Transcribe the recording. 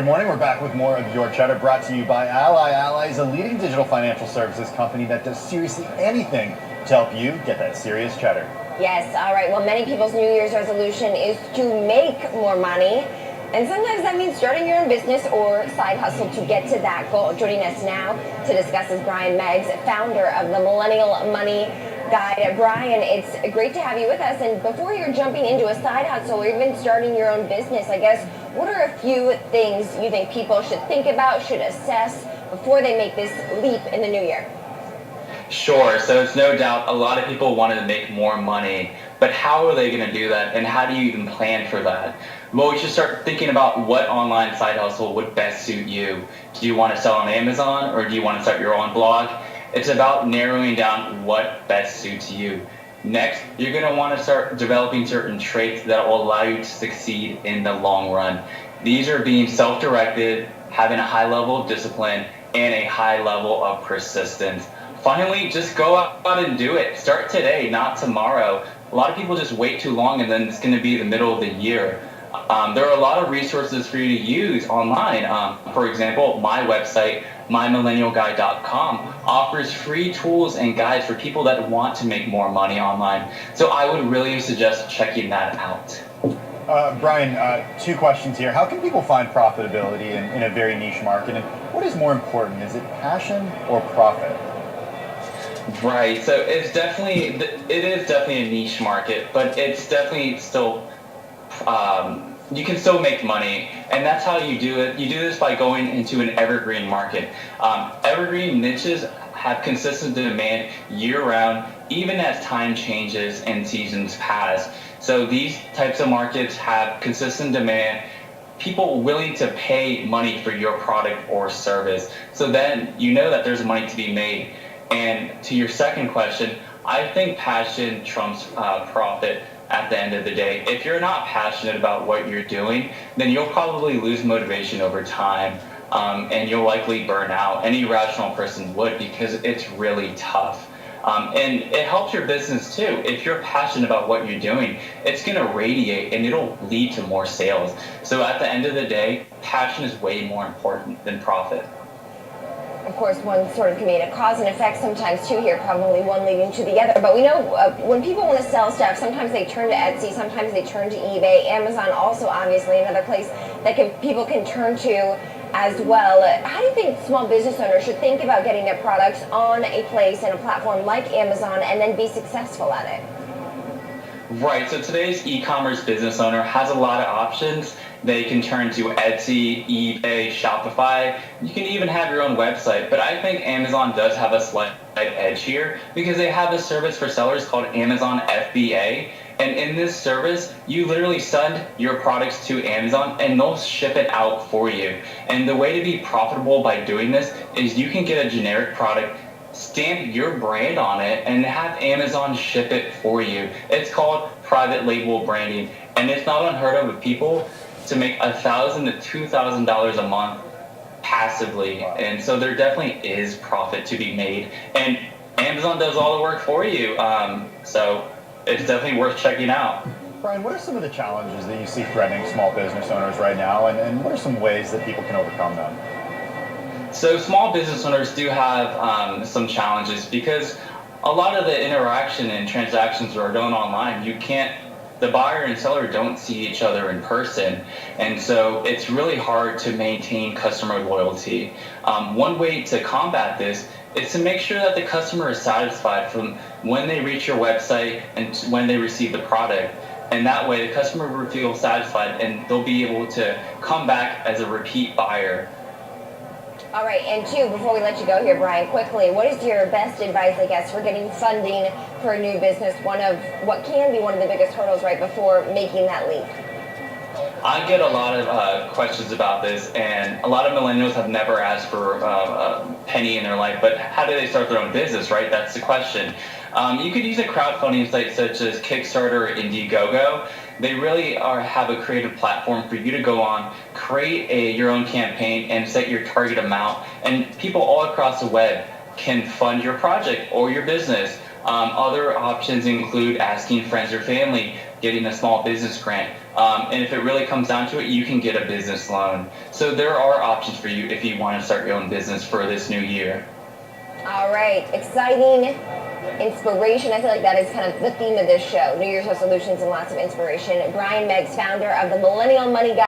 Good morning. We're back with more of Your Cheddar, brought to you by Ally. Ally is a leading digital financial services company that does seriously anything to help you get that serious cheddar. Yes, all right. Well, many people's New Year's resolution is to make more money. And sometimes that means starting your own business or side hustle to get to that goal. Joining us now to discuss is Meiggs, founder of the Millennial Money Guide. Brian, it's great to have you with us. And before you're jumping into a side hustle or even starting your own business, I guess, what are a few things you think people should think about, should assess before they make this leap in the new year? Sure. So it's no doubt a lot of people want to make more money, but how are they going to do that, and how do you even plan for that? Well, we should start thinking about what online side hustle would best suit you. Do you want to sell on Amazon, or do you want to start your own blog? It's about narrowing down what best suits you. Next, you're going to want to start developing certain traits that will allow you to succeed in the long run. These are being self-directed, having a high level of discipline, and a high level of persistence. Finally, just go out and do it. Start today, not tomorrow. A lot of people just wait too long, and then it's going to be the middle of the year. There are a lot of resources for you to use online. For example, my website, mymillennialguide.com, offers free tools and guides for people that want to make more money online. So I would really suggest checking that out. Brian, two questions here. How can people find profitability in a very niche market? And what is more important? Is it passion or profit? Right. So it is definitely a niche market, but it's definitely still, you can still make money, and that's how you do it. You do this by going into an evergreen market. Evergreen niches have consistent demand year-round, even as time changes and seasons pass. So these types of markets have consistent demand, people willing to pay money for your product or service. So then you know that there's money to be made. And to your second question, I think passion trumps profit at the end of the day. If you're not passionate about what you're doing, then you'll probably lose motivation over time, and you'll likely burn out. Any rational person would, because it's really tough. And it helps your business too. If you're passionate about what you're doing, it's going to radiate and it'll lead to more sales. So at the end of the day, passion is way more important than profit. Of course, one sort of can be a cause and effect sometimes too here, probably one leading to the other. But we know when people want to sell stuff, sometimes they turn to Etsy, sometimes they turn to eBay. Amazon also obviously another place that people can turn to as well. How do you think small business owners should think about getting their products on a place and a platform like Amazon and then be successful at it? Right, so today's e-commerce business owner has a lot of options. They can turn to Etsy, eBay, Shopify. You can even have your own website, but I think Amazon does have a slight edge here because they have a service for sellers called Amazon FBA. And in this service, you literally send your products to Amazon and they'll ship it out for you. And the way to be profitable by doing this is you can get a generic product, stamp your brand on it, and have Amazon ship it for you. It's called private label branding, and it's not unheard of with people to make $1,000 to $2,000 a month passively. And so there definitely is profit to be made, and Amazon does all the work for you. So it's definitely worth checking out. Brian, what are some of the challenges that you see threatening small business owners right now, and what are some ways that people can overcome them? So small business owners do have some challenges because a lot of the interaction and transactions are done online. The buyer and seller don't see each other in person, and so it's really hard to maintain customer loyalty. One way to combat this is to make sure that the customer is satisfied from when they reach your website and when they receive the product. And that way the customer will feel satisfied and they'll be able to come back as a repeat buyer. All right, and two, before we let you go here, Brian, quickly, what is your best advice, I guess, for getting funding for a new business? One of what can be one of the biggest hurdles right before making that leap. I get a lot of questions about this, and a lot of millennials have never asked for a penny in their life, but how do they start their own business, right? That's the question. You could use a crowdfunding site such as Kickstarter or Indiegogo. They really have a creative platform for you to go on, create your own campaign, and set your target amount. And people all across the web can fund your project or your business. Other options include asking friends or family getting a small business grant. And if it really comes down to it, you can get a business loan. So there are options for you if you want to start your own business for this new year. All right, exciting inspiration. I feel like that is kind of the theme of this show. New Year's resolutions and lots of inspiration. Brian Meiggs, founder of the Millennial Money Guide.